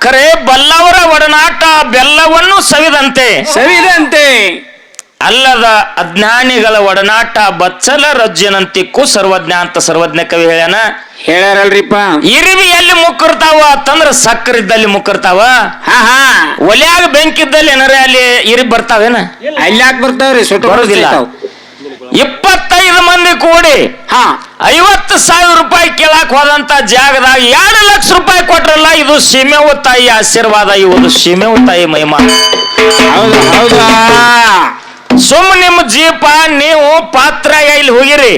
ಖರೆ ಬಲ್ಲವರ ಒಡನಾಟ ಬೆಲ್ಲವನ್ನು ಸವಿದಂತೆ ಅಲ್ಲದ ಅಜ್ಞಾನಿಗಳ ಒಡನಾಟ ಬಚ್ಚಲ ರಜ್ಜನಂತಿಕ್ಕು ಸರ್ವಜ್ಞ ಅಂತ ಸರ್ವಜ್ಞ ಕವಿ ಹೇಳ್ಯಾರಲ್ರಿಪ್ಪ. ಇರಿವಿ ಎಲ್ಲಿ ಮುಕ್ಕಿರ್ತಾವ ಅಂತಂದ್ರ ಸಕ್ಕರೆ ಇದ್ದಲ್ಲಿ ಮುಕ್ಕಿರ್ತಾವ. ಒಲ್ಯಾಗ ಬೆಂಕಿದ್ದಲ್ಲಿ ಏನಾರ ಅಲ್ಲಿ ಇರಿವಿ ಬರ್ತಾವೇನ? ಅಲ್ಲಿ ಯಾಕೆ ಬರ್ತಾವ್ರಿ? ಬರೋದಿಲ್ಲ. 25 ಮಂದಿ ಕೂಡಿ 50,000 ರೂಪಾಯಿ ಕೇಳಾಕ್ ಹೋದಂತ ಜಾಗದಾಗ 2 ಲಕ್ಷ ರೂಪಾಯಿ ಕೊಟ್ರಲ್ಲ. ಇದು ಸೀಮೆವು ತಾಯಿ ಆಶೀರ್ವಾದ, ಇವುದು ಸೀಮೆವು ತಾಯಿ ಮಹಿಮಾ. ಹೌದಾ? ಸುಮ್ ನಿಮ್ಮ ಜೀಪ ನೀವು ಪಾತ್ರ ಇಲ್ಲಿ ಹೋಗಿರಿ.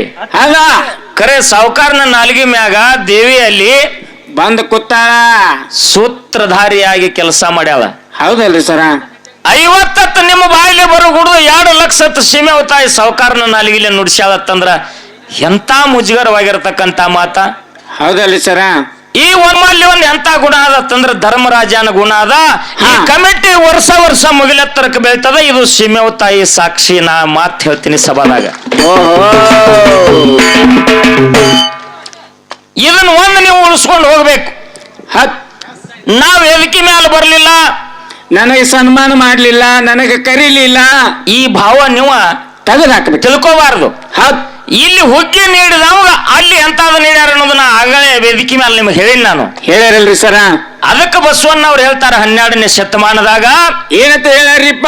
ಖರೆ ಸಾವುಕಾರನ ನಾಲ್ಗಿ ಮ್ಯಾಗ ದೇವಿಯಲ್ಲಿ ಬಂದ್ ಕೂತಾಳ, ಸೂತ್ರಧಾರಿಯಾಗಿ ಕೆಲಸ ಮಾಡ್ಯಾಳ. ಹೌದಲ್ರಿ ಸರ? 50 ನಿಮ್ಮ ಬಾಯಿಲೆ ಬರೋ ಹುಡುಗ 2 ಲಕ್ಷ ಸೀಮೆ ತಾಯಿ ಸಾವುಕಾರನ ನಾಲ್ಗಿಲೆ ನುಡಿಸ್ಯಾಳತ್ತಂದ್ರ ಎಂತ ಮುಜುಗರವಾಗಿರ್ತಕ್ಕಂತ ಮಾತ. ಹೌದಲ್ರಿ ಸರ? ಈ ಒಮ್ಮಲ್ಲಿ ಎಂತ ಗುಣ ಆದತ್ತಂದ್ರ ಧರ್ಮರಾಜನ ಗುಣ ಅದ. ಈ ಕಮಿಟಿ ವರ್ಷ ಮುಗಿಲೆತ್ತರಕ್ಕೆ ಬೆಳ್ತದ. ಇದು ಸೀಮೆ ತಾಯಿ ಸಾಕ್ಷಿ. ನಾ ಮಾತ್ ಹೇಳ್ತೀನಿ ಸಭಾದಾಗ. ಇದನ್ನ ಒಂದು ನೀವು ಉಳಿಸ್ಕೊಂಡು ಹೋಗ್ಬೇಕು. ನಾವ್ ವೇದಿಕೆ ಮೇಲೆ ಬರ್ಲಿಲ್ಲ, ನನಗೆ ಸನ್ಮಾನ ಮಾಡ್ಲಿಲ್ಲ, ನನಗೆ ಕರೀಲಿಲ್ಲ, ಈ ಭಾವ ನೀವು ತೆಗೆದು ಹಾಕ್ಬೇಕು, ತಿಳ್ಕೋಬಾರ್ದು. ಇಲ್ಲಿ ಹುಗ್ಗಿ ನೀಡಿದವಾಗ ಅಲ್ಲಿ ಎಂತಾದ ನೀಡ್ಯಾರ ಅನ್ನೋದನ್ನ ಆಗಲೇ ವೇದಿಕೆ ಮೇಲೆ ನಿಮ್ಗೆ ಹೇಳಿಲ್ಲ ನಾನು. ಹೇಳ್ಯಾರಲ್ರಿ ಸರ? ಅದಕ್ಕೆ ಬಸವಣ್ಣ ಅವ್ರು ಹೇಳ್ತಾರ 12ನೇ ಶತಮಾನದಾಗ ಏನಂತ ಹೇಳ್ಯಾರಿಪ್ಪ?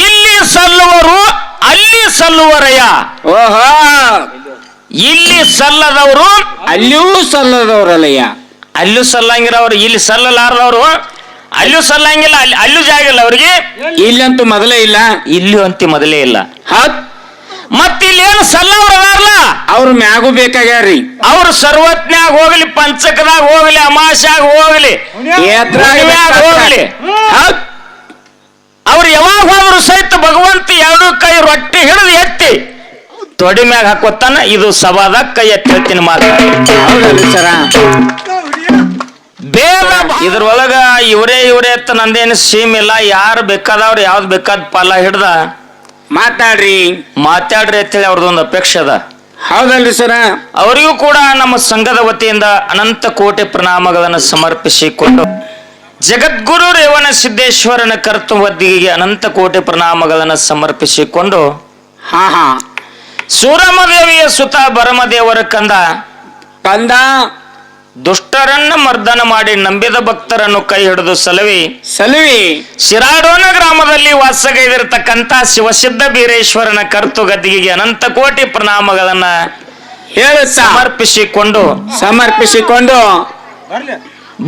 ಇಲ್ಲಿ ಸಲ್ಲುವರು ಅಲ್ಲಿ ಸಲ್ಲುವರಯ್ಯ. ಓಹೋ, ಇಲ್ಲಿ ಸಲ್ಲದವರು ಅಲ್ಲಿಯೂ ಸಲ್ಲದವ್ರಲ್ಲಯ್ಯ. ಅಲ್ಲೂ ಸಲ್ಲಂಗಿರವ್ರು, ಇಲ್ಲಿ ಸಲ್ಲಲಾರದವ್ರು ಅಲ್ಲೂ ಸಲ್ಲಂಗಿಲ್ಲ, ಅಲ್ಲೂ ಜಾಗ ಇಲ್ಲ ಅವ್ರಿಗೆ. ಇಲ್ಲಂತೂ ಮೊದಲೇ ಇಲ್ಲ, ಇಲ್ಲೂ ಅಂತಿ ಮೊದಲೇ ಇಲ್ಲ. ಮತ್ತ ಇಲ್ಲಿ ಏನು ಸಲ್ಲವ್ರದಾರಲ್ಲ ಅವ್ರ ಮ್ಯಾಗೂ ಬೇಕಾಗ್ಯಾರ್ರಿ. ಅವ್ರು ಸರ್ವಜ್ಞಾಗ ಹೋಗ್ಲಿ, ಪಂಚಕದಾಗ ಹೋಗ್ಲಿ, ಅಮಾಶ್ಯಾಗ ಹೋಗ್ಲಿ, ಹೋಗ್ಲಿ, ಅವ್ರು ಯಾವಾಗ ಹೋದ್ರು ಸಹಿತ ಭಗವಂತ 2 ಕೈ ರೊಟ್ಟಿ ಹಿಡಿದು ಎತ್ತಿ ತೊಡಿ ಮ್ಯಾಗ ಹಾಕೋತಾನ. ಇದು ಸಭಾದಾಗ ಕೈ ಎತ್ತಿ ಹೇಳ್ತೀನಿ ಮಾತ್ರ. ಬೇಗ ಇದ್ರೊಳಗ ಇವರೇ ಎತ್ತ ನಂದೇನು ಸೀಮ್ ಇಲ್ಲ. ಯಾರು ಬೇಕಾದವ್ರು ಯಾವ್ದು ಬೇಕಾದ ಫಲ ಹಿಡ್ದ ಮಾತಾಡ್ರಿ ಅಂತೇಳಿ ಅವ್ರದೊಂದು ಅಪೇಕ್ಷೆ ಅದ. ಹೌದಲ್ರಿ ಸರ? ಅವರಿಗೂ ಕೂಡ ನಮ್ಮ ಸಂಘದ ವತಿಯಿಂದ ಅನಂತ ಕೋಟಿ ಪ್ರಣಾಮಗಳನ್ನು ಸಮರ್ಪಿಸಿಕೊಂಡು ಜಗದ್ಗುರು ರೇವಣ ಸಿದ್ದೇಶ್ವರನ ಕರ್ತೃವದ್ದಿಗೆ ಅನಂತ ಕೋಟಿ ಪ್ರಣಾಮಗಳನ್ನು ಸಮರ್ಪಿಸಿಕೊಂಡು ಸೂರಮದೇವಿಯ ಸುತ ಭರಮದೇವರ ಕಂದ ದುಷ್ಟರನ್ನ ಮರ್ದನ ಮಾಡಿ ನಂಬಿದ ಭಕ್ತರನ್ನು ಕೈ ಹಿಡಿದು ಸಲವಿ ಶಿರಾಡೋನ ಗ್ರಾಮದಲ್ಲಿ ವಾಸಗೈದಿರತಕ್ಕಂತ ಶಿವಸಿದ್ಧ ಬೀರೇಶ್ವರನ ಕರ್ತು ಗದ್ದಿಗೆ ಅನಂತ ಕೋಟಿ ಪ್ರಣಾಮಗಳನ್ನ ಸಮರ್ಪಿಸಿಕೊಂಡು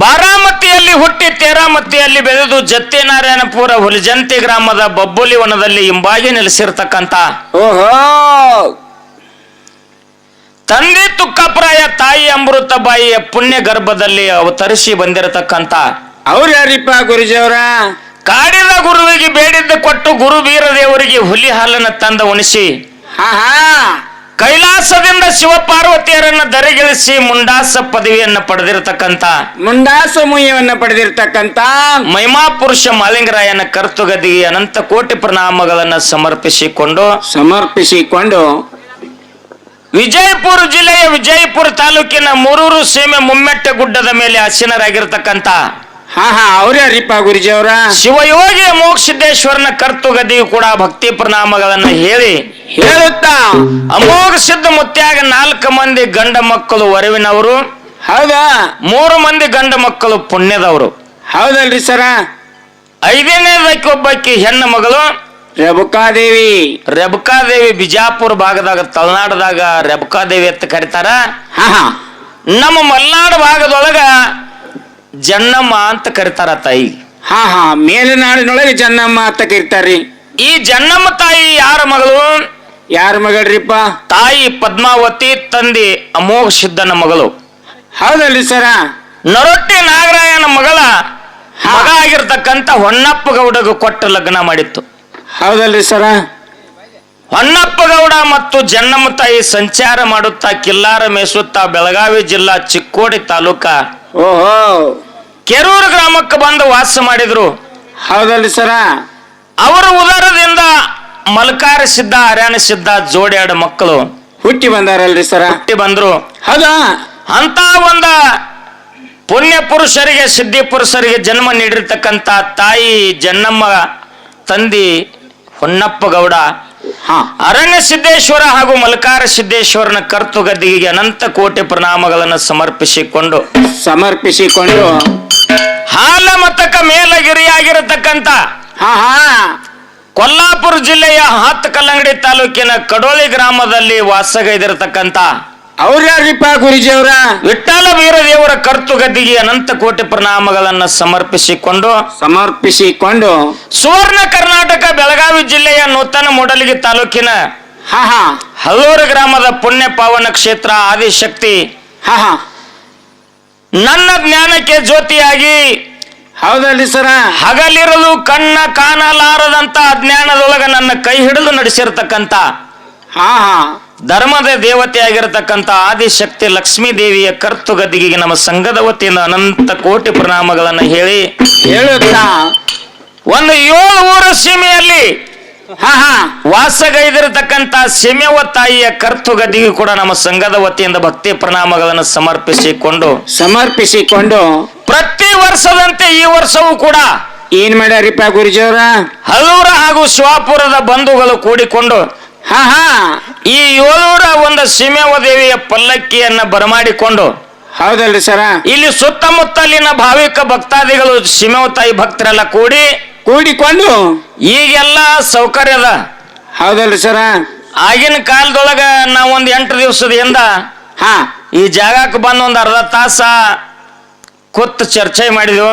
ಬಾರಾಮತಿಯಲ್ಲಿ ಹುಟ್ಟಿ ತೇರಾಮತಿಯಲ್ಲಿ ಬೆಳೆದು ಜತ್ತೆನಾರಾಯಣಪುರ ಹುಲಿಜಂತಿ ಗ್ರಾಮದ ಬಬ್ಬುಲಿ ವನದಲ್ಲಿ ಹಿಂಬಾಗಿ ನೆಲೆಸಿರ್ತಕ್ಕಂತ ತಂದೆ ತುಕ್ಕಪ್ರಾಯ ತಾಯಿ ಅಮೃತ ಬಾಯಿಯ ಪುಣ್ಯ ಗರ್ಭದಲ್ಲಿ ಅವತರಿಸಿ ಬಂದಿರತಕ್ಕಂತ ಅವ್ರು ಯಾರಿಪ್ಪ ಗುರುಜಿಯವರ? ಕಾಡಿದ ಗುರುವಿಗೆ ಬೇಡಿದ್ದ ಕೊಟ್ಟು ಗುರು ಬೀರದೇವರಿಗೆ ಹುಲಿ ಹಾಲನ್ನ ತಂದ ಉಣಿಸಿ ಕೈಲಾಸದಿಂದ ಶಿವಪಾರ್ವತಿಯರನ್ನ ದರೆಗಿಳಿಸಿ ಮುಂಡಾಸ ಪದವಿಯನ್ನ ಪಡೆದಿರತಕ್ಕಂತ ಮುಂಡಾಸಮೂಯವನ್ನ ಪಡೆದಿರತಕ್ಕಂತ ಮಹಿಮಾ ಪುರುಷ ಮಾಲಿಂಗರಾಯನ ಕರ್ತುಗದಿಗೆ ಅನಂತ ಕೋಟಿ ಪ್ರಣಾಮಗಳನ್ನ ಸಮರ್ಪಿಸಿಕೊಂಡು ವಿಜಯಪುರ ಜಿಲ್ಲೆಯ ವಿಜಯಪುರ ತಾಲೂಕಿನ ಮೂರೂರು ಸೀಮೆ ಮುಮ್ಮೆಟ್ಟೆ ಗುಡ್ಡದ ಮೇಲೆ ಆಸೀನರಾಗಿರ್ತಕ್ಕಂತ ಅವ್ರ್ಯಾರಿಪ್ಪ ಗುರುಜಿಯವರ? ಶಿವಯೋಗಿ ಅಮೋಘಸಿದ್ದೇಶ್ವರನ ಕರ್ತುಗದಿಗೂ ಕೂಡ ಭಕ್ತಿ ಪ್ರಣಾಮಗಳನ್ನ ಹೇಳುತ್ತಾ ಅಮೋಘ ಸಿದ್ಧ ಮುತ್ಯಾಗ 4 ಮಂದಿ ಗಂಡ ಮಕ್ಕಳು ವರವಿನವರು. ಹೌದಾ? 3 ಮಂದಿ ಗಂಡ ಮಕ್ಕಳು ಪುಣ್ಯದವರು. ಹೌದಲ್ರಿ ಸರ? 5ನೇದಕ್ಕೆ ಒಬ್ಬಾಕಿ ಹೆಣ್ಣು ಮಗಳು ರೇಬುಕಾದೇವಿ ಬಿಜಾಪುರ ಭಾಗದಾಗ ತಳನಾಡದಾಗ ರೇಬುಕಾದೇವಿ ಅಂತ ಕರೀತಾರ. ನಮ್ಮ ಮಲ್ನಾಡು ಭಾಗದೊಳಗ ಜನ್ನಮ್ಮ ಅಂತ ಕರೀತಾರ ತಾಯಿ. ಮೇಲುನಾಡಿನೊಳಗೆ ಜನ್ನಮ್ಮ ಅಂತ ಕರೀತಾರಿ. ಈ ಜನ್ನಮ್ಮ ತಾಯಿ ಯಾರ ಮಗಳು? ಯಾರ ಮಗಳ್ರಿಪ್ಪ? ತಾಯಿ ಪದ್ಮಾವತಿ, ತಂದೆ ಅಮೋಘ ಸಿದ್ಧನ ಮಗಳು. ಹೌದಲ್ರಿ ಸರ? ನರೊಟ್ಟಿ ನಾಗರಾಯನ ಮಗ ಆಗಿರ್ತಕ್ಕಂತ ಹೊನ್ನಪ್ಪ ಗೌಡಗ ಕೊಟ್ಟ ಲಗ್ನ ಮಾಡಿತ್ತು. ಹೌದಲ್ರಿ ಸರ? ಹೊನ್ನಪ್ಪ ಗೌಡ ಮತ್ತು ಜನ್ನಮ್ಮ ತಾಯಿ ಸಂಚಾರ ಮಾಡುತ್ತಾ ಕಿಲ್ಲಾರ ಮೇಸುತ್ತಾ ಬೆಳಗಾವಿ ಜಿಲ್ಲಾ ಚಿಕ್ಕೋಡಿ ತಾಲೂಕ ಕೆರೂರು ಗ್ರಾಮಕ್ಕೆ ಬಂದು ವಾಸ ಮಾಡಿದ್ರು. ಹೌದಲ್ರಿ ಸರ? ಅವರ ಉದರದಿಂದ ಮಲ್ಕಾರ ಸಿದ್ಧ, ಹರ್ಯಾಣ ಸಿದ್ಧ ಜೋಡಿ 2 ಮಕ್ಕಳು ಹುಟ್ಟಿ ಬಂದಾರಲ್ರಿ ಸರ? ಹುಟ್ಟಿ ಬಂದ್ರು. ಹೌದಾ? ಅಂತ ಒಂದ ಪುಣ್ಯ ಪುರುಷರಿಗೆ ಸಿದ್ಧಿ ಪುರುಷರಿಗೆ ಜನ್ಮ ನೀಡಿರ್ತಕ್ಕಂಥ ತಾಯಿ ಜನ್ನಮ್ಮ, ತಂದಿ ಹೊನ್ನಪ್ಪ ಗೌಡ, ಅರಣ್ಯ ಸಿದ್ದೇಶ್ವರ ಹಾಗೂ ಮಲ್ಕಾರ ಸಿದ್ದೇಶ್ವರನ ಕರ್ತು ಗದ್ದಿಗೆ ಅನಂತ ಕೋಟಿ ಪ್ರಣಾಮಗಳನ್ನು ಸಮರ್ಪಿಸಿಕೊಂಡು ಹಾಲ ಮತಕ ಮೇಲಗಿರಿಯಾಗಿರತಕ್ಕಂಥ ಕೊಲ್ಲಾಪುರ ಜಿಲ್ಲೆಯ ಹಾತಕಲ್ಲಂಗಡಿ ತಾಲೂಕಿನ ಕಡೋಳಿ ಗ್ರಾಮದಲ್ಲಿ ವಾಸಗೈದಿರತಕ್ಕಂಥ ಅವ್ರ ಯಾರಿಪ್ಪ ಗುರುಜಿ ಅವರ? ವಿಠ್ಠಲ ವೀರದೇವರ ಕರ್ತು ಗದ್ದಿಗೆ ಅನಂತ ಕೋಟಿ ಪ್ರಣಾಮಗಳನ್ನು ಸಮರ್ಪಿಸಿಕೊಂಡು ಸುವರ್ಣ ಕರ್ನಾಟಕ ಬೆಳಗಾವಿ ಜಿಲ್ಲೆಯ ನೂತನ ಮೂಡಲಗಿ ತಾಲೂಕಿನ ಹಲೂರು ಗ್ರಾಮದ ಪುಣ್ಯ ಪಾವನ ಕ್ಷೇತ್ರ ಆದಿಶಕ್ತಿ ನನ್ನ ಜ್ಞಾನಕ್ಕೆ ಜ್ಯೋತಿಯಾಗಿ, ಹೌದಲ್ರಿ ಸರ, ಹಗಲಿರಲು ಕಣ್ಣ ಕಾಣಲಾರದಂತ ಅಜ್ಞಾನದೊಳಗ ನನ್ನ ಕೈ ಹಿಡಿದು ನಡೆಸಿರ್ತಕ್ಕಂಥ ಧರ್ಮದ ದೇವತೆಯಾಗಿರತಕ್ಕಂಥ ಆದಿಶಕ್ತಿ ಲಕ್ಷ್ಮೀ ದೇವಿಯ ಕರ್ತು ಗದ್ದಿಗೆ ನಮ್ಮ ಸಂಘದ ವತಿಯಿಂದ ಅನಂತ ಕೋಟಿ ಪ್ರಣಾಮಗಳನ್ನು ಹೇಳುತ್ತಾ ಒಂದು 7 ಊರ ಸೀಮೆಯಲ್ಲಿ ವಾಸಗೈದಿರತಕ್ಕಂಥ ಸೀಮೆವ ತಾಯಿಯ ಕರ್ತು ಗದ್ದಿಗೆ ಕೂಡ ನಮ್ಮ ಸಂಘದ ವತಿಯಿಂದ ಭಕ್ತಿ ಪ್ರಣಾಮಗಳನ್ನು ಸಮರ್ಪಿಸಿಕೊಂಡು ಪ್ರತಿ ವರ್ಷದಂತೆ ಈ ವರ್ಷವೂ ಕೂಡ ಏನ್ ಮಾಡ್ಯಾರಿಪ್ಪ ಗುರುಜಿ ಅವರ? ಹಲೂರ ಹಾಗೂ ಶಿವಾಪುರದ ಬಂಧುಗಳು ಕೂಡಿಕೊಂಡು ಈ 7 ಒಂದು ಸೀಮೆವ ದೇವಿಯ ಪಲ್ಲಕ್ಕಿಯನ್ನ ಬರಮಾಡಿಕೊಂಡು, ಹೌದಲ್ರಿ ಸರ, ಇಲ್ಲಿ ಸುತ್ತಮುತ್ತಲಿನ ಭಾವಿಕ ಭಕ್ತಾದಿಗಳು ಸೀಮೆವ ತಾಯಿ ಭಕ್ತರೆಲ್ಲ ಕೂಡಿಕೊಂಡು ಈಗೆಲ್ಲ ಸೌಕರ್ಯದ, ಹೌದಲ್ರಿ ಸರ, ಆಗಿನ ಕಾಲದೊಳಗ ನಾವು ಒಂದು 8 ದಿವಸದಿಂದ ಈ ಜಾಗಕ್ಕೆ ಬಂದು ಒಂದು ಅರ್ಧ ತಾಸ ಕೂತ್ ಚರ್ಚೆ ಮಾಡಿದ್ವು.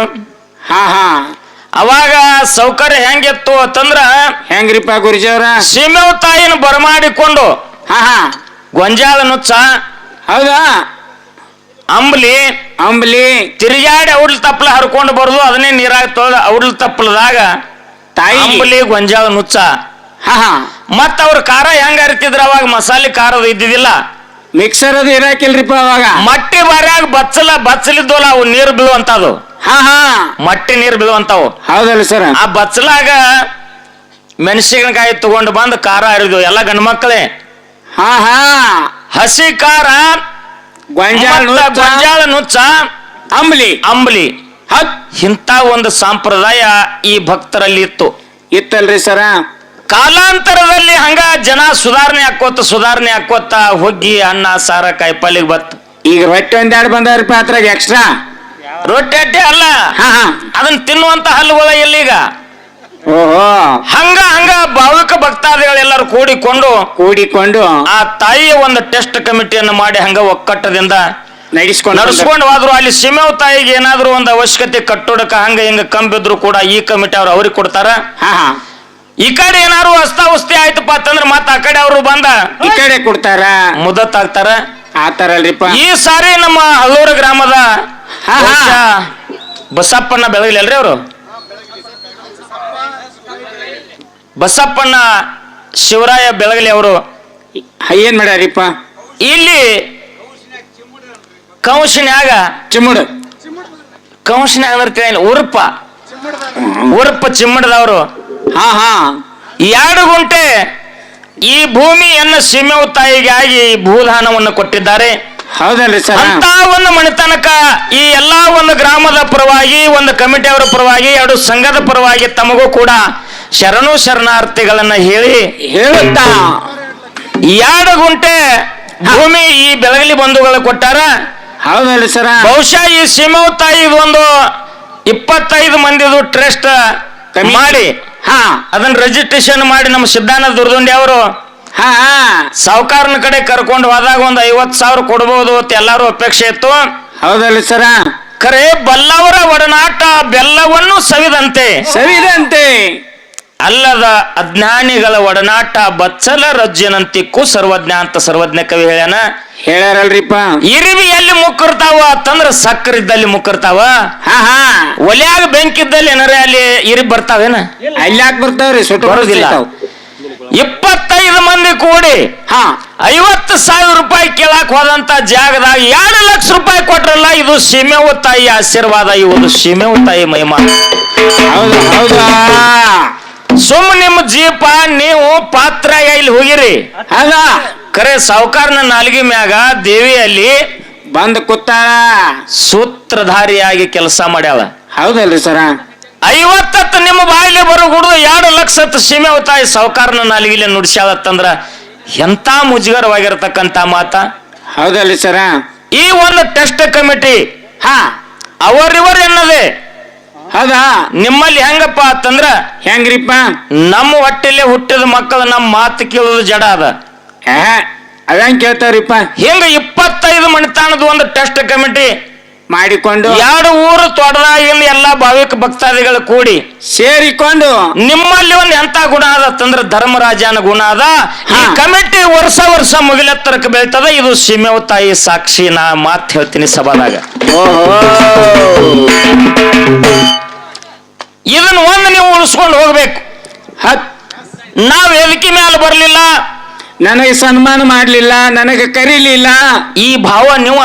ಅವಾಗ ಸೌಕರ್ಯ ಹೆಂಗಿತ್ತು ಅಂತಂದ್ರ, ಹೆಂಗ್ರಿಪ್ಪ ಗುರುಜಿ ಅವರ? ಸೀಮೆವ ತಾಯಿನ ಬರಮಾಡಿಕೊಂಡು ಗೊಂಜಾಳ ನುಚ್ಚ, ಹೌದಾ, ಅಂಬ್ಲಿ ತಿರುಗಾಡಿ ಔಡ್ಲ ತಪ್ಪಲ ಹರ್ಕೊಂಡು ಬರುದು, ಅದನ್ನೇ ನೀರಾಗ ತೊಳೆದ ಔಡ್ಲ ತಪ್ಪಲದಾಗ ತಾಯಿ ಅಂಬ್ಲಿ ಗೊಂಜಾಳ ನುಚ್ಚ. ಮತ್ತ ಅವ್ರ ಖಾರ ಹೆಂಗ ಅರಿತಿದ್ರ ಅವಾಗ ಮಸಾಲೆ ಖಾರದ ಇದ್ದಿದ್ದಿಲ್ಲ, ಮಿಕ್ಸರ್ ಅದು ಇರಾಕಿಲ್ರಿಪ್ಪ ಅವಾಗ. ಮಟ್ಟಿ ಬಾರ್ಯಾಗ ಬಚ್ಚಲಿದ್ದವಲ್ಲ ಅವು ನೀರು ಬೀಳುವಂತದು, ಮಟ್ಟಿ ನೀರು ಬೀಳುವಂತಾವು. ಹೌದಲ್ಲ ಸರ್, ಆ ಬಚ್ಚಲಾಗ ಮೆಣಸಿನಕಾಯಿ ತಗೊಂಡು ಬಂದು ಖಾರ ಹರಿದು ಎಲ್ಲ ಗಂಡು ಮಕ್ಕಳೇ. ಹಸಿ ಖಾರ, ಗೊಂಜಾಳ ನುಚ್ಚ, ಅಂಬ್ಲಿ ಇಂಥ ಒಂದು ಸಂಪ್ರದಾಯ ಈ ಭಕ್ತರಲ್ಲಿ ಇತ್ತಲ್ರಿ ಸರ. ಕಾಲಾಂತರದಲ್ಲಿ ಹಂಗ ಜನ ಸುಧಾರಣೆ ಹಾಕೋತ ಹೋಗಿ ಅನ್ನ ಸಾರ ಕಾಯಿಪಲ್ಲಿಗೆ ಬತ್ತು. ಈಗ ರೊಟ್ಟಿ ಒಂದೆರಡು ಬಂದವ್ರಿಪ್ಪ ಅದ್ರಾಗ ಎಕ್ಸ್ಟ್ರಾ. ರೊಟ್ಟಿ ಅಡ್ಡಿ ಅಲ್ಲ, ಅದನ್ನ ತಿನ್ನುವಂತ ಹಲ್ಲುಗಳ ಎಲ್ಲಿಗ. ಓಹೋ, ಹಂಗ ಭಾವಿಕ ಭಕ್ತಾದಿಗಳೆಲ್ಲರೂ ಕೂಡಿಕೊಂಡು ಆ ತಾಯಿಯ ಒಂದು ಟೆಸ್ಟ್ ಕಮಿಟಿಯನ್ನು ಮಾಡಿ ಹಂಗ ಒಕ್ಕಟ್ಟದಿಂದ ನಡ್ಸ್ಕೊಂಡು ಹೋದ್ರು. ಅಲ್ಲಿ ಸೀಮೆವ ತಾಯಿಗೆ ಏನಾದ್ರು ಒಂದು ಅವಶ್ಯಕತೆ ಕಟ್ಟೋಡಕ ಹಂಗ ಹಿಂಗ ಕಂಬಿದ್ರು ಕೂಡ ಈ ಕಮಿಟಿ ಅವ್ರಿಗೆ ಕೊಡ್ತಾರ. ಈ ಕಡೆ ಏನಾರು ಅಸ್ತಾವಸ್ತಿ ಆಯ್ತಪ್ಪ ಅಂತಂದ್ರ ಮತ್ತ ಆ ಕಡೆ ಅವರು ಬಂದ ಈ ಕಡೆ ಕೊಡ್ತಾರ, ಮುದತ್ ಆಗ್ತಾರ. ಆತರಲ್ರಿಪ್ಪ. ಈ ಸಾರಿ ನಮ್ಮ ಹಲ್ಲೂರು ಗ್ರಾಮದ ಬಸಪ್ಪಣ್ಣ ಬೆಳಗಲಿ ಅಲ್ರಿ ಅವರು, ಬಸಪ್ಪಣ್ಣ ಶಿವರಾಯ ಬೆಳಗಲಿ ಅವರು ಏನ್ ಮಾಡ್ಯಾರಿಪ್ಪ? ಇಲ್ಲಿ ಕಂಶನ್ಯಾಗ ಉರ್ಪ ಚಿಮ್ಮಡದವರು 2 ಗುಂಟೆ ಈ ಭೂಮಿಯನ್ನು ಸೀಮೆವ ತಾಯಿಗೆ ಆಗಿ ಭೂದಾನವನ್ನು ಕೊಟ್ಟಿದ್ದಾರೆ. ಹೌದಲ್ರಿ ಸರ್. ಅಂತ ಒಂದು ಮನೆತನಕ ಈ ಎಲ್ಲಾ ಒಂದು ಗ್ರಾಮದ ಪರವಾಗಿ, ಒಂದು ಕಮಿಟಿಯವರ ಪರವಾಗಿ, 2 ಸಂಘದ ಪರವಾಗಿ ತಮಗೂ ಕೂಡ ಶರಣಾರ್ಥಿಗಳನ್ನ ಹೇಳುತ್ತಾ 2 ಗುಂಟೆ ಭೂಮಿ ಈ ಬೆಳಗಲಿ ಬಂಧುಗಳು ಕೊಟ್ಟಾರ. ಹೌದಲ್ರಿ ಸರ. ಬಹುಶಃ ಈ ಸೀಮೆವ ತಾಯಿ ಒಂದು 25 ಮಂದಿದು ಟ್ರಸ್ಟ್ ಮಾಡಿ ಅದನ್ನ ರಿಜಿಸ್ಟ್ರೇಷನ್ ಮಾಡಿ ನಮ್ಮ ಸಿದ್ದಾನಂದ ದುರ್ದುಂಡಿ ಅವರು ಸಾವುಕಾರನ ಕಡೆ ಕರ್ಕೊಂಡು ಹೋದಾಗ ಒಂದು 50,000 ಕೊಡಬಹುದು ಅಂತ ಎಲ್ಲಾರು ಅಪೇಕ್ಷೆ ಇತ್ತು. ಹೌದಲ್ರಿ ಸರ. ಖರೆ ಬಲ್ಲವರ ಒಡನಾಟ ಬೆಲ್ಲವನ್ನು ಸವಿದಂತೆ ಅಲ್ಲದ ಅಜ್ಞಾನಿಗಳ ಒಡನಾಟ ಬಚ್ಚಲ ರಜ್ಜನಂತಿಕ್ಕೂ ಸರ್ವಜ್ಞ ಅಂತ ಸರ್ವಜ್ಞ ಕವಿ ಹೇಳ್ಯಾರಲ್ರಿಪ್ಪ. ಇರಿವಿ ಎಲ್ಲಿ ಮುಕ್ಕಿರ್ತಾವ ಅಂತಂದ್ರ ಸಕ್ಕರೆ ಇದ್ದಲ್ಲಿ ಮುಕ್ಕಿರ್ತಾವ. ಒಲ್ಯಾಗ ಬೆಂಕಿದ್ದಲ್ಲಿ ಏನಾರ ಅಲ್ಲಿ ಇರಿಬ್ ಬರ್ತಾವೇನ? ಅಲ್ಲಿ ಯಾಕೆ ಬರ್ತಾವ್ರಿ? ಸುಟ್ಟು ಬರೋದಿಲ್ಲ. 25 ಮಂದಿ ಕೂಡಿ 50,000 ರೂಪಾಯಿ ಕೇಳಕ್ ಹೋದಂತ ಜಾಗದಾಗ 2 ಲಕ್ಷ ರೂಪಾಯಿ ಕೊಟ್ರಲ್ಲ. ಇದು ಸೀಮೆವ ತಾಯಿ ಆಶೀರ್ವಾದ, ಇವುದು ಸೀಮೆವ ತಾಯಿ ಮಹಿಮಾ. ಹೌದಾ? ಸುಮ್ ನಿಮ್ಮ ಜೀಪ ನೀವು ಪಾತ್ರ ಇಲ್ಲಿ ಹೋಗಿರಿ. ಅಲ್ಲ ಖರೆ ಸಾವುಕಾರನ ನಾಲ್ಗಿ ಮ್ಯಾಗ ದೇವಿಯಲ್ಲಿ ಬಂದ್ ಕೂತಾಳ. ಸೂತ್ರಧಾರಿಯಾಗಿ ಕೆಲಸ ಮಾಡ್ಯಾಳ. ಹೌದಲ್ರಿ ಸರ? 50 ನಿಮ್ಮ ಬಾಯಿಲೆ ಬರೋಗುಡ್ದು 2 ಲಕ್ಷ ಸೀಮೆ ತಾಯಿ ಸಾವುಕಾರನ ನಾಲಿಗಿಲೆ ನುಡಿಸ್ಯಾಳತ್ತಂದ್ರ ಎಂತ ಮುಜುಗರವಾಗಿರತಕ್ಕಂತ ಮಾತ. ಹೌದಲ್ರಿ ಸರ? ಈ ಒಂದು ಟೆಸ್ಟ್ ಕಮಿಟಿ ಹಾ ಅವರಿವರ್ ಎನ್ನದೆ ಹೌದಾ? ನಿಮ್ಮಲ್ಲಿ ಹೆಂಗಪ್ಪ ಅಂತಂದ್ರ ಹೆಂಗ್ರಿಪ್ಪ? ನಮ್ಮ ಹೊಟ್ಟೆಲೆ ಹುಟ್ಟಿದ ಮಕ್ಕಳು ನಮ್ಮ ಮಾತು ಕೇಳೋದು ಜಡ ಅದ. ಅದಂಗ್ ಕೇಳ್ತಾವ್ರಿಪ್ಪ. ಹಿಂಗ 25 ಮಣಿತಾಣದ ಒಂದು ಟೆಸ್ಟ್ ಕಮಿಟಿ ಮಾಡಿಕೊಂಡು 2 ಊರು ತೊಡದಾಗಿನ ಎಲ್ಲಾ ಭಾವಿಕ ಭಕ್ತಾದಿಗಳು ಕೂಡಿ ಸೇರಿಕೊಂಡು ನಿಮ್ಮಲ್ಲಿ ಒಂದು ಎಂತ ಗುಣ ಅದಂದ್ರ ಧರ್ಮರಾಜನ ಗುಣ ಅದ. ಈ ಕಮಿಟಿ ವರ್ಷ ಮುಗಿಲೆತ್ತರಕ್ಕೆ ಬೆಳ್ತದ. ಇದು ಸೀಮೆವ ತಾಯಿ ಸಾಕ್ಷಿ. ನಾ ಮಾತ್ ಹೇಳ್ತೀನಿ ಸಭಾದಾಗ. ಇದನ್ನ ಒಂದು ನೀವು ಉಳಿಸ್ಕೊಂಡು ಹೋಗ್ಬೇಕು. ನಾವ್ ವೇದಿಕೆ ಮೇಲೆ ಬರ್ಲಿಲ್ಲ, ನನಗೆ ಸನ್ಮಾನ ಮಾಡ್ಲಿಲ್ಲ, ನನಗೆ ಕರೀಲಿಲ್ಲ, ಈ ಭಾವ ನೀವು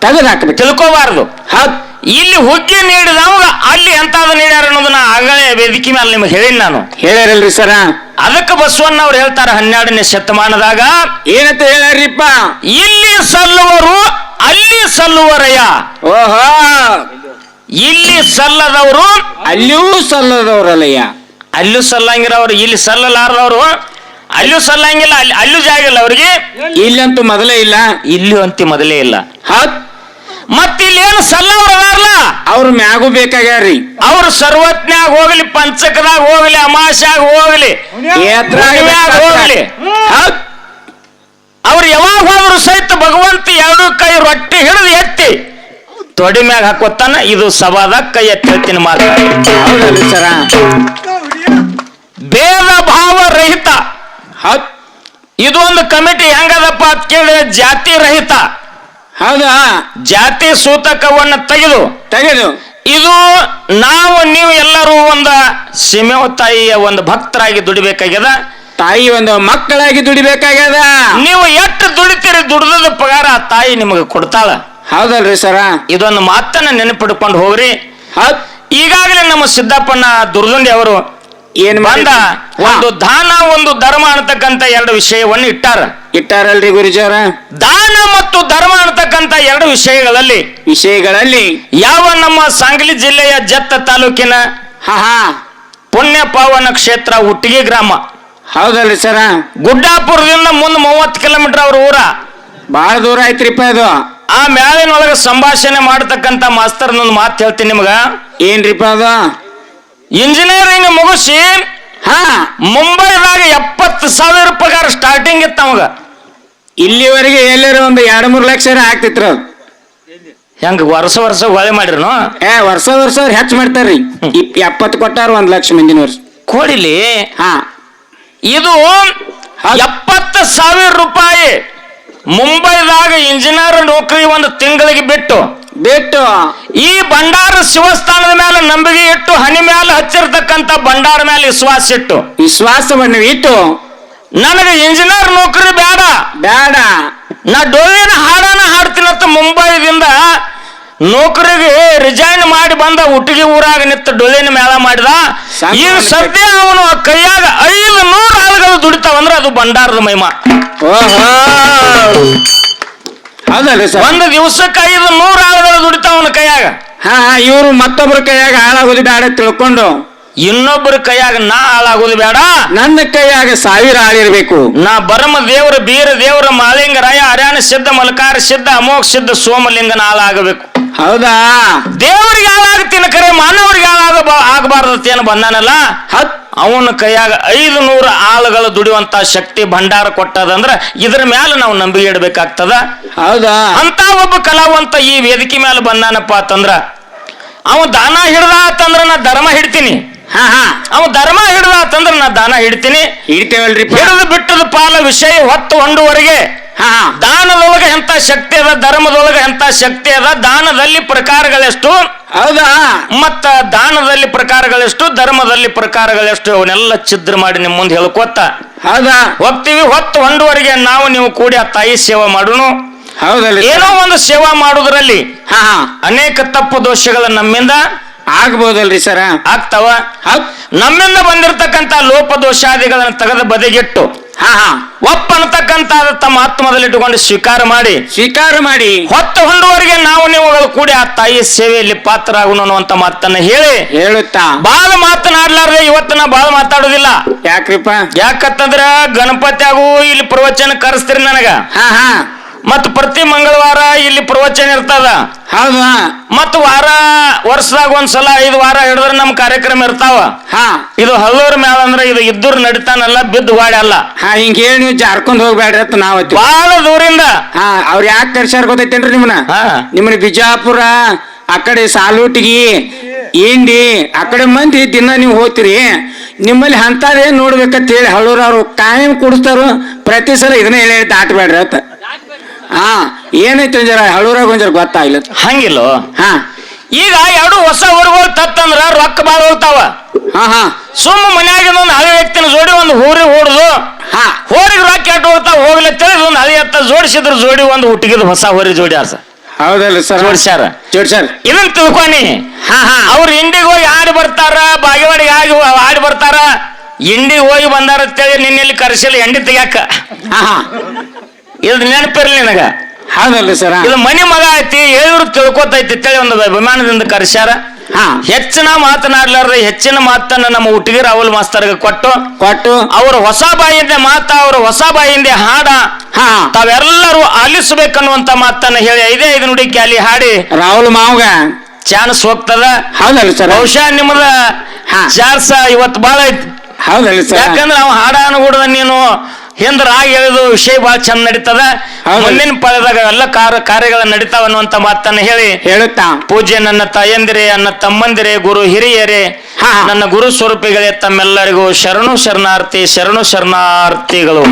ತೆಗೆದಾಕ್ಬೇಕು. ತಿಳ್ಕೋಬಾರ್ದು. ಇಲ್ಲಿ ಹುಗ್ಗಿ ನೀಡಿದವಾಗ ಅಲ್ಲಿ ಎಂತಾದ ನೀಡ್ಯಾರ ಅನ್ನೋದನ್ನ ಆಗಲೇ ವೇದಿಕೆ ಮೇಲೆ ನಿಮ್ಗೆ ಹೇಳಿನಿ ನಾನು. ಹೇಳ್ಯಾರಲ್ರಿ ಸರ? ಅದಕ್ಕೆ ಬಸವಣ್ಣ ಅವ್ರು ಹೇಳ್ತಾರ 12ನೇ ಶತಮಾನದಾಗ ಏನಂತ ಹೇಳ್ಯಾರಿಪ್ಪ? ಇಲ್ಲಿ ಸಲ್ಲುವರು ಅಲ್ಲಿ ಸಲ್ಲುವರಯ್ಯ. ಓಹೋ, ಇಲ್ಲಿ ಸಲ್ಲದವರು ಅಲ್ಲಿಯೂ ಸಲ್ಲದವ್ರಲ್ಲಯ್ಯ. ಅಲ್ಲೂ ಸಲ್ಲಂಗಿರವ್ರು, ಇಲ್ಲಿ ಸಲ್ಲಲಾರದವ್ರು ಅಲ್ಲೂ ಸಲ್ಲಂಗಿಲ್ಲ, ಅಲ್ಲೂ ಜಾಗ ಇಲ್ಲ ಅವ್ರಿಗೆ. ಇಲ್ಲಂತೂ ಮೊದಲೇ ಇಲ್ಲ, ಇಲ್ಲೂ ಅಂತಿ ಮೊದಲೇ ಇಲ್ಲ. ಮತ್ತ ಇಲ್ಲಿ ಏನು ಸಲ್ಲವ್ರು ಅದಾರಲ್ಲ ಅವ್ರ ಮ್ಯಾಗೂ ಬೇಕಾಗ್ಯಾರ್ರಿ. ಅವ್ರು ಸರ್ವಜ್ಞಾಗ ಹೋಗ್ಲಿ, ಪಂಚಕದಾಗ ಹೋಗ್ಲಿ, ಅಮಾಶ್ಯಾಗ ಹೋಗ್ಲಿ, ಹೋಗ್ಲಿ, ಅವ್ರು ಯಾವಾಗ ಹೋದ್ರು ಸಹಿತ ಭಗವಂತ 2 ಕೈ ರೊಟ್ಟಿ ಹಿಡಿದು ಎತ್ತಿ ತೊಡಿ ಮ್ಯಾಗ ಹಾಕೋತಾನ. ಇದು ಸಭಾದಾಗ ಕೈ ಎತ್ತಿ ಹೇಳ್ತೀನಿ ಮಾತ. ಸರ? ಭೇದ ಭಾವ ರಹಿತ ಇದು ಒಂದು ಕಮಿಟಿ ಹೆಂಗದಪ್ಪ ಅಂತ ಕೇಳಿದ್ರೆ ಜಾತಿ ರಹಿತ. ಹೌದಾ? ಜಾತಿ ಸೂತಕವನ್ನ ತೆಗೆದು ಇದು ನಾವು ನೀವು ಎಲ್ಲರೂ ಒಂದು ಸೀಮೆವ ತಾಯಿಯ ಒಂದು ಭಕ್ತರಾಗಿ ದುಡಿಬೇಕಾಗ್ಯದ. ತಾಯಿ ಒಂದು ಮಕ್ಕಳಾಗಿ ದುಡಿಬೇಕಾಗ್ಯದ. ನೀವು ಎಷ್ಟು ದುಡಿತೀರಿ ದುಡ್ದದ ಪಗಾರ ಆ ತಾಯಿ ನಿಮಗೆ ಕೊಡ್ತಾಳ. ಹೌದಲ್ರಿ ಸರ? ಇದೊಂದು ಮಾತನ್ನ ನೆನಪಿಡ್ಕೊಂಡು ಹೋಗ್ರಿ. ಈಗಾಗಲೇ ನಮ್ಮ ಸಿದ್ದಪ್ಪನ ದುರ್ದುಂಡಿ ಅವರು ಏನ್ ಬಂದ ಒಂದು ದಾನ ಒಂದು ಧರ್ಮ ಅನ್ನತಕ್ಕಂತ 2 ವಿಷಯವನ್ನು ಇಟ್ಟಾರಲ್ರಿ ಗುರುಜಾರ? ದಾನ ಮತ್ತು ಧರ್ಮ ಅನ್ನತಕ್ಕಂತ 2 ವಿಷಯಗಳಲ್ಲಿ ಯಾವ ನಮ್ಮ ಸಾಂಗ್ಲಿ ಜಿಲ್ಲೆಯ ಜತ್ತ ತಾಲೂಕಿನ ಪುಣ್ಯ ಪಾವನ ಕ್ಷೇತ್ರ ಹುಟ್ಟಿಗೆ ಗ್ರಾಮ. ಹೌದಲ್ರಿ ಸರ? ಗುಡ್ಡಾಪುರದಿಂದ ಮುಂದೆ 30 ಕಿಲೋಮೀಟರ್ ಅವ್ರ ಊರ. ಬಹಳ ದೂರ ಐತ್ರಿಪ್ಪ ಅದು. ಆ ಮ್ಯಾಲಿನೊಳಗೆ ಸಂಭಾಷಣೆ ಮಾಡತಕ್ಕಂತ ಮಾಸ್ತರ್ ಒಂದು ಮಾತು ಹೇಳ್ತೀನಿ ನಿಮ್ಗ. ಏನ್ರಿಪ್ಪ ಅದು? ಇಂಜಿನಿಯರಿಂಗ್ ಮುಗಿಸಿ ಮುಂಬೈದಾಗ 70,000 ಪಗಾರ ಸ್ಟಾರ್ಟಿಂಗ್ ಇತ್ತು ಅವಾಗ. ಇಲ್ಲಿವರೆಗೆ ಎಲ್ಲರೂ ಒಂದು 2-3 ಲಕ್ಷ ಆಗ್ತಿತ್ರ. ಹೆಂಗ ವರ್ಷ ಹೊಳೆ ಮಾಡಿರ್ನು? ವರ್ಷ ಹೆಚ್ಚು ಮಾಡ್ತಾರ್ರಿ. 70 ಕೊಟ್ಟಾರ 1 ಲಕ್ಷ ಮುಂದಿನ ವರ್ಷ ಕೊಡಿಲಿ. ಇದು 70,000 ರೂಪಾಯಿ ಮುಂಬೈದಾಗ ಇಂಜಿನಿಯರ್ ನೌಕರಿ ಒಂದು ತಿಂಗಳಿಗೆ ಬಿಟ್ಟು ಈ ಭಂಡಾರ ಶಿವಸ್ಥಾನದ ಮೇಲೆ ನಂಬಿಕೆ ಇಟ್ಟು ಹನಿ ಮೇಲೆ ಹಚ್ಚಿರ್ತಕ್ಕಂಥ ಭಂಡಾರ ಮೇಲೆ ವಿಶ್ವಾಸವನ್ನು ಇಟ್ಟು ನನಗೆ ಇಂಜಿನಿಯರ್ ನೌಕರಿ ಬೇಡ, ನಾ ಡೊಳ್ಳಿನ ಹಾಡನ ಹಾಡ್ತೀನಂತ ಮುಂಬೈದಿಂದ ನೌಕರಿಗೆ ರಿಜೈನ್ ಮಾಡಿ ಬಂದ ಹುಟ್ಟಿಗೆ ಊರಾಗ ನಿಂತು ಡೊಳ್ಳಿನ ಮೇಳ ಮಾಡಿದ. ಈಗ ಸದ್ಯ ಅವನು ಕೈಯಾಗ 500 ಆಳುಗಳು ದುಡಿತಾವಂದ್ರೆ ಅದು ಭಂಡಾರದ ಮಹಿಮಾ. ಒಂದು ದಿವಸಕ್ಕೆ 500 ಆಳುಗಳು ದುಡಿತಾವನ ಕೈಯಾಗ. ಇವರು ಮತ್ತೊಬ್ಬರ ಕೈಯಾಗ ಹಾಳಾಗೋದು ಬೇಡ ತಿಳ್ಕೊಂಡು ಇನ್ನೊಬ್ಬರ ಕೈಯಾಗ ನಾ ಹಾಳಾಗೋದು ಬೇಡ, ನನ್ನ ಕೈಯಾಗ 1000 ಆಳಿರ್ಬೇಕು. ನಾ ಬರಮ ದೇವರ ಬೀರ ದೇವರ ಮಾಲಿಂಗರಾಯ ಹರ್ಯಾಣ ಸಿದ್ಧ ಮಲಕಾರ ಸಿದ್ಧ ಅಮೋಘ ಸಿದ್ಧ ಸೋಮಲಿಂಗನ ಹಾಳಾಗಬೇಕು. ಹೌದಾ? ದೇವರಿಗೆ ಹಾಳಾಗ್ತೀನಿ ಕರೆ ಮಾನವರಿಗೆ ಆಗಬಾರ್ದತ್ತೇನು ಬಂದಾನಲ್ಲ. ಅವನ ಕೈಯಾಗ 500 ಆಳುಗಳು ದುಡಿಯುವಂತ ಶಕ್ತಿ ಭಂಡಾರ ಕೊಟ್ಟದಂದ್ರ ಇದ್ರ ಮೇಲೆ ನಾವು ನಂಬಿಕೆ ಇಡಬೇಕಾಗ್ತದ. ಹೌದಾ? ಅಂತ ಒಬ್ಬ ಕಲಾವಂತ ಈ ವೇದಿಕೆ ಮೇಲೆ ಬಂದಾನಪ್ಪ ಅಂತಂದ್ರ ಅವ ದಾನ ಹಿಡ್ದ ಅಂತಂದ್ರ ನಾ ಧರ್ಮ ಹಿಡ್ತೀನಿ. ಅವ ಧರ್ಮ ಹಿಡ್ದ ಅಂತಂದ್ರ ನಾ ದಾನ ಹಿಡ್ತೇವಲ್ರಿ. ಹಿಡಿದು ಬಿಟ್ಟದ ಪಾಲ ವಿಷಯ ಹೊತ್ತು ಹೊಂಡುವರೆಗೆ ದಾನದೊಳಗೆ ಎಂತ ಶಕ್ತಿ ಅದ, ಧರ್ಮದೊಳಗೆ ಎಂತ ಶಕ್ತಿ ಅದ, ದಾನದಲ್ಲಿ ಪ್ರಕಾರಗಳೆಷ್ಟು, ಹೌದಾ, ಮತ್ತ ದಾನದಲ್ಲಿ ಪ್ರಕಾರಗಳೆಷ್ಟು, ಧರ್ಮದಲ್ಲಿ ಪ್ರಕಾರಗಳೆಷ್ಟು, ಅವನ್ನೆಲ್ಲ ಛಿದ್ರ ಮಾಡಿ ನಿಮ್ ಮುಂದೆ ಹೇಳ್ಕೊತ ಹೌದಾ ಹೋಗ್ತೀವಿ. ಹೊತ್ತು ಹೊಂಡುವರೆಗೆ ನಾವು ನೀವು ಕೂಡಿ ಆ ತಾಯಿ ಸೇವಾ ಮಾಡೋಣ. ಹೌದಲ್ಲ? ಏನೋ ಒಂದು ಸೇವಾ ಮಾಡುವುದರಲ್ಲಿ ಅನೇಕ ತಪ್ಪು ದೋಷಗಳು ನಮ್ಮಿಂದ ಆಗ್ಬೋದಲ್ರಿ ಸರ? ಆಗ್ತಾವ. ನಮ್ಮಿಂದ ಬಂದಿರತಕ್ಕಂತ ಲೋಪ ದೋಷಾದಿಗಳನ್ನ ತೆಗೆದು ಬದಿಗಿಟ್ಟು ಹಾ ಹಾ ಒಪ್ಪ ಅನ್ನತಕ್ಕಂತ ತಮ್ಮ ಆತ್ಮದಲ್ಲಿ ಇಟ್ಟುಕೊಂಡು ಸ್ವೀಕಾರ ಮಾಡಿ ಹೊತ್ತ ಹೊಂದುವರೆಗೆ ನಾವು ನೀವು ಕೂಡಿ ಆ ತಾಯಿ ಸೇವೆಯಲ್ಲಿ ಪಾತ್ರರಾಗೋಣ ಅನ್ನುವಂತ ಮಾತನ್ನ ಹೇಳುತ್ತಾ ಬಾಳ ಮಾತನಾಡ್ಲಾರ್ದೆ ಇವತ್ತು ನಾ ಬಾಳ ಮಾತಾಡೋದಿಲ್ಲ. ಯಾಕ್ರಿಪ್ಪ? ಯಾಕಂತಂದ್ರ ಗಣಪತಿ ಆಗು ಇಲ್ಲಿ ಪ್ರವಚನ ಕರೆಸ್ತೀರಿ ನನಗ. ಹಾ ಹಾ ಮತ್ ಪ್ರತಿ ಮಂಗಳವಾರ ಇಲ್ಲಿ ಪ್ರವಚನ ಇರ್ತದ. ಹೌದಾ? ಮತ್ ವರ್ಷದಾಗ ಒಂದ್ಸಲ 5 ವಾರ ಹಿಡಿದ್ರೆ ನಮ್ ಕಾರ್ಯಕ್ರಮ ಇರ್ತಾವ. ಹಾ ಇದು ಹಲ್ಲೂರ್ ಮೇಳ ಅಂದ್ರೆ ಇದು ಇದ್ದೂರ್ ನಡಿತಾನಲ್ಲ, ಬಿದ್ದು ವಾಡಿ ಅಲ್ಲ. ಹಾ ಹಿಂಗ ಹೇಳಿ ನೀವು ಜಾರ್ಕೊಂಡ್ ಹೋಗ್ಬೇಡ್ರಿ ಅಂತ ನಾವ್ ಬಹಳ ದೂರಿಂದ. ಹಾ ಅವ್ರ ಯಾಕೆ ಕರ್ಸ್ಯಾರ ಗೊತ್ತೈತೇನ್ರಿ ನಿಮ್ಮನ್ನ ಬಿಜಾಪುರ ಆ ಕಡೆ ಸಾಲೂಟಿಗಿ ಇಂಡಿ ಆ ಕಡೆ ಮಂದಿ ದಿನ ನೀವು ಹೋಗ್ತೀರಿ. ನಿಮ್ಮಲ್ಲಿ ಅಂತದೇ ನೋಡ್ಬೇಕಂತ ಹೇಳಿ ಹಳ್ಳೂರ್ ಅವ್ರು ಕಾಯಂ ಕುಡಿಸ್ತಾರು. ಪ್ರತಿ ಸಲ ಇದನ್ನ ಹೇಳಿ ದಾಟಬೇಡ್ರಿ ಅಂತ. ಹಾ ಏನೈತಿ ಒಂಜರ ಹಳ್ಳೂರಾಗ ಒಂಜರ ಗೊತ್ತಾಗ್ಲ ಹಂಗಿಲ್ಲೋ. ಹಾ ಈಗ ಎರಡು ಹೊಸ ಊರುಗಳು ತತ್ತಂದ್ರ ರೊಕ್ಕ ಬಾಳ ಹೋಗ್ತಾವ. ಹಾ ಹಾ ಸುಮ್ಮ ಮನ್ಯಾಗಿನ ಒಂದು ಹಳೆ ವ್ಯಕ್ತಿನ ಜೋಡಿ ಒಂದು ಊರಿಗೆ ಹೊಡೆದು ಹಾ ಹೋರಿಗೆ ರೊಕ್ಕ ಕೆಟ್ಟು ಹೋಗ್ತಾವ. ಹೋಗ್ಲಿ ತಿಳಿದು ಒಂದು ಹಳೆ ಎತ್ತ ಜೋಡಿಸಿದ್ರ ಜೋಡಿ ಒಂದು ಹುಟ್ಟಿಗಿದ ಹೊಸ ಹೋರಿ ಜೋಡಿ ಆಸ ಹೌದಲ್ಲ ಸರ್? ಜೋಡ್ಸ್ಯಾರ ಇದನ್ನ ತಿಳ್ಕೊನಿ. ಹಾ ಹಾ ಅವ್ರು ಇಂಡಿಗೆ ಹೋಗಿ ಆಡಿ ಬರ್ತಾರ, ಬಾಗೇವಾಡಿಗೆ ಆಡಿ ಬರ್ತಾರ. ಇಂಡಿಗೆ ಹೋಗಿ ಬಂದಾರ ಅಂತೇಳಿ ನಿನ್ನೆಲ್ಲಿ ಕರ್ಸಿಲ್ಲ ಎಂಡಿ ತೆಗ್ಯಾಕ. ಹಾ ಹಾ ಇದು ನೆನಪಿರ್ಲಿ ನಿನಗ. ಹೌದಲ್ಲ ಸರ್? ಇದು ಮನಿ ಮಗ ಐತಿ, ಹೇಳಿದ್ರು ತಿಳ್ಕೊತೈತಿ ಅಂತೇಳಿ ಒಂದು ಅಭಿಮಾನದಿಂದ ಕರ್ಸ್ಯಾರ. ಹಾ ಹೆಚ್ಚಿನ ಮಾತನಾಡ್ಲಾರ್ದೆ ಹೆಚ್ಚಿನ ಮಾತನ್ನ ನಮ್ಮ ಹುಟ್ಟಿಗೆ ರಾಹುಲ್ ಮಾಸ್ತರ್ಗೆ ಕೊಟ್ಟು ಅವ್ರ ಹೊಸ ಬಾಯಿಂದ ಅವ್ರ ಹೊಸ ಬಾಯಿಂದ ಹಾಡ ಹಾ ತಾವೆಲ್ಲರೂ ಆಲಿಸಬೇಕನ್ನುವಂತ ಮಾತನ್ನ ಹೇಳಿ 5 ನುಡಿ ಕ್ಯಾಲಿ ಹಾಡಿ ರಾಹುಲ್ ಮಾವಗ ಚಾನ್ಸ್ ಹೋಗ್ತದ. ಹೌದಲ್ಲ ಸರ್? ಬಹುಶಃ ನಿಮ್ಮದ ಚಾನ್ಸ್ ಇವತ್ತು ಬಾಳ ಐತಿ. ಹೌದಲ್ಲ ಸರ್? ಯಾಕಂದ್ರೆ ನಾವು ಹಾಡ ಅನ್ಗೂಡದ ನೀನು ಹಿಂದ ರಾಗಿ ಹೇಳಿದು ವಿಷಯ ಬಹಳ ಚಂದ ನಡೀತದ. ಮುಂದಿನ ಪದದಾಗ ಎಲ್ಲ ಕಾರ್ಯಗಳ ನಡೀತಾವ ಅನ್ನುವಂತ ಮಾತನ್ನ ಹೇಳುತ್ತಾ ಪೂಜ್ಯ ನನ್ನ ತಾಯಂದಿರೇ, ನನ್ನ ತಮ್ಮಂದಿರೇ, ಗುರು ಹಿರಿಯರೇ, ನನ್ನ ಗುರು ಸ್ವರೂಪಿಗಳೇ, ತಮ್ಮೆಲ್ಲರಿಗೂ ಶರಣು ಶರಣಾರ್ಥಿಗಳು.